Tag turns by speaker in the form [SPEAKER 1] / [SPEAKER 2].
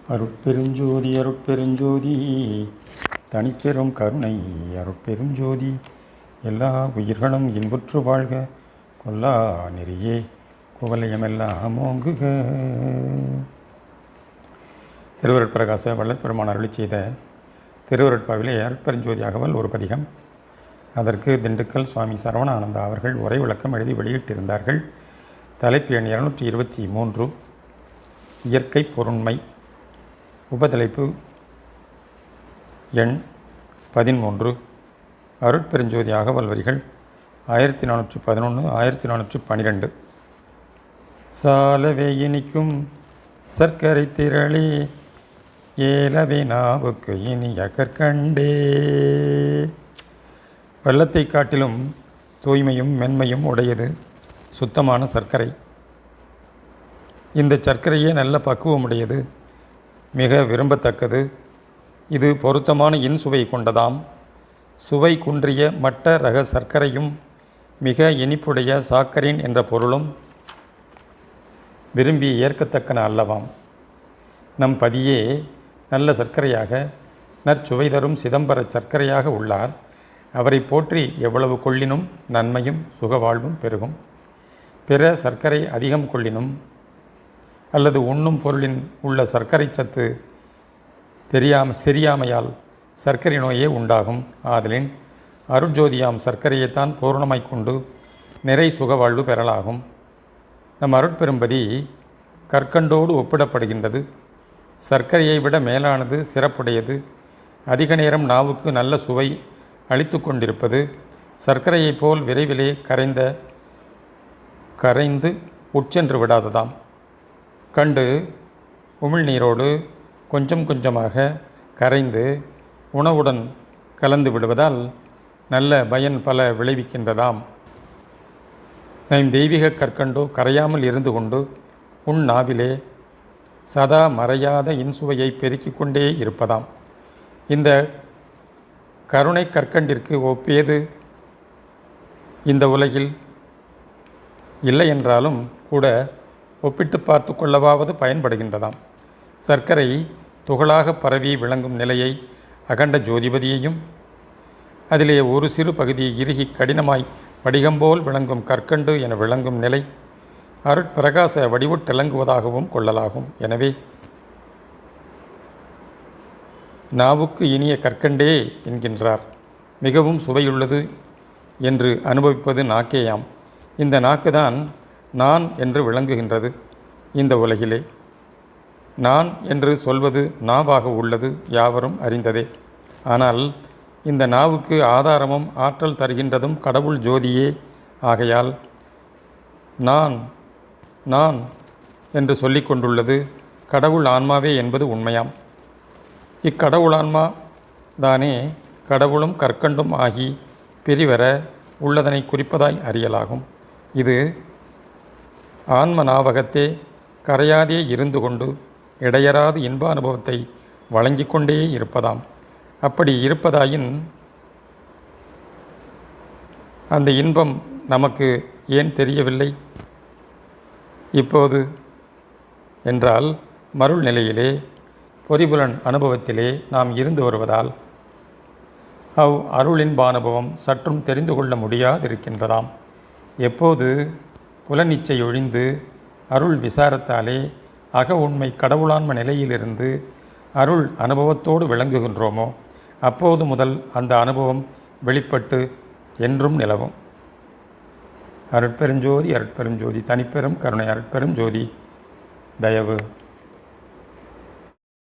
[SPEAKER 1] அருட்பெருஞ்சோதி அருட்பெருஞ்சோதி தனிப்பெரும் கருணை அருட்பெருஞ்சோதி எல்லா உயிர்களும் இன்புற்று வாழ்க கொல்லா நெறியே குவலயமெல்லாம் ஓங்குக. திருவருட்பிரகாச வள்ளற்பெருமான் அருளி செய்த திருவருட்பாவிலே அருட்பெருஞ்சோதி அகவல் ஒரு பதிகம். அதற்கு திண்டுக்கல் சுவாமி சரவணானந்தா அவர்கள் உரை விளக்கம் எழுதி வெளியிட்டிருந்தார்கள். தலைப்பு எண் 223 இயற்கை பொருண்மை. உபதலைப்பு எண் 13 அருட்பெருஞ்சோதி அகவல் வரிகள் 1411 1412. சாலவே இனிக்கும் சர்க்கரை திரளே ஏலவே நாவுக்கு இனிய கற்கண்டே. வெள்ளத்தை காட்டிலும் தூய்மையும் மென்மையும் உடையது சுத்தமான சர்க்கரை. இந்த சர்க்கரையே நல்ல பக்குவமுடையது, மிக விரும்பத்தக்கது. இது பொருத்தமான இன்சுவை கொண்டதாம். சுவை குன்றிய மட்ட ரக சர்க்கரையும் மிக இனிப்புடைய சாக்கரின் என்ற பொருளும் விரும்பி ஏற்கத்தக்கன அல்லவாம். நம் பதியே நல்ல சர்க்கரையாக நற்சுவை தரும் சிதம்பர சர்க்கரையாக உள்ளார். அவரை போற்றி எவ்வளவு கொள்ளினும் நன்மையும் சுகவாழ்வும் பெருகும். பிற சர்க்கரை அதிகம் கொள்ளினும் அல்லது உண்ணும் பொருளின் உள்ள சர்க்கரை சத்து செரியாமையால் சர்க்கரை நோயே உண்டாகும். ஆதலின் அருட்ஜோதியாம் சர்க்கரையைத்தான் பூரணமாய் கொண்டு நிறை சுகவாழ்வு பெறலாகும். நம் அருட்பெரும்பதி கற்கண்டோடு ஒப்பிடப்படுகின்றது. சர்க்கரையை விட மேலானது, சிறப்புடையது. அதிக நேரம் நாவுக்கு நல்ல சுவை அளித்து கொண்டிருப்பது. சர்க்கரையைப் போல் விரைவிலே கரைந்து உட்சென்று விடாததாம். கண்டு உமிழ்நீரோடு கொஞ்சம் கொஞ்சமாக கரைந்து உணவுடன் கலந்து விடுவதால் நல்ல பயன் பல விளைவிக்கின்றதாம். நம் தெய்வீக கற்கண்டோ கரையாமல் இருந்து கொண்டு உன் நாவிலே சதா மறையாத இன்சுவையை பெருக்கிக் கொண்டே இருப்பதாம். இந்த கருணை கற்கண்டிற்கு ஒப்பேது இந்த உலகில் இல்லை என்றாலும் கூட ஒப்பிட்டு பார்த்து கொள்ளவாவது பயன்படுகின்றதாம். சர்க்கரை துகளாக பரவி விளங்கும் நிலையை அகண்ட ஜோதிபதியையும், அதிலே ஒரு சிறு பகுதி இறுகி கடினமாய் வடிகம்போல் விளங்கும் கற்கண்டு என விளங்கும் நிலை அருட்பிரகாச வடிவுட்டிலங்குவதாகவும் கொள்ளலாகும். எனவே நாவுக்கு இனிய கற்கண்டே என்கின்றார். மிகவும் சுவையுள்ளது என்று அனுபவிப்பது நாக்கேயாம். இந்த நாக்குதான் நான் என்று விளங்குகின்றது. இந்த உலகிலே நான் என்று சொல்வது நாவாக உள்ளது, யாவரும் அறிந்ததே. ஆனால் இந்த நாவுக்கு ஆதாரமும் ஆற்றல் தருகின்றதும் கடவுள் ஜோதியே. ஆகையால் நான் நான் என்று சொல்லி கொண்டுள்ளது கடவுள் ஆன்மாவே என்பது உண்மையாம். இக்கடவுள் ஆன்மா தானே கடவுளும் கற்கண்டும் ஆகி பிரிவர உள்ளதனை குறிப்பதாய் அறியலாகும். இது ஆன்ம நாவகத்தே கரையாதே இருந்து கொண்டு இடையறாது இன்ப அனுபவத்தை வழங்கி கொண்டே இருப்பதாம். அப்படி இருப்பதாயின் அந்த இன்பம் நமக்கு ஏன் தெரியவில்லை இப்போது என்றால், மருள் நிலையிலே பொறிபுலன் அனுபவத்திலே நாம் இருந்து வருவதால் அருளின்ப அனுபவம் சற்றும் தெரிந்து கொள்ள முடியாதிருக்கின்றதாம். எப்போது புலனிச்சை ஒழிந்து அருள் விசாரத்தாலே அக உண்மை கடவுளான்ம நிலையிலிருந்து அருள் அனுபவத்தோடு விளங்குகின்றோமோ அப்போது முதல் அந்த அனுபவம் வெளிப்பட்டு என்றும் நிலவும். அருட்பெருஞ்சோதி அருட்பெருஞ்சோதி தனிப்பெரும் கருணை அருட்பெரும் ஜோதி தயவு.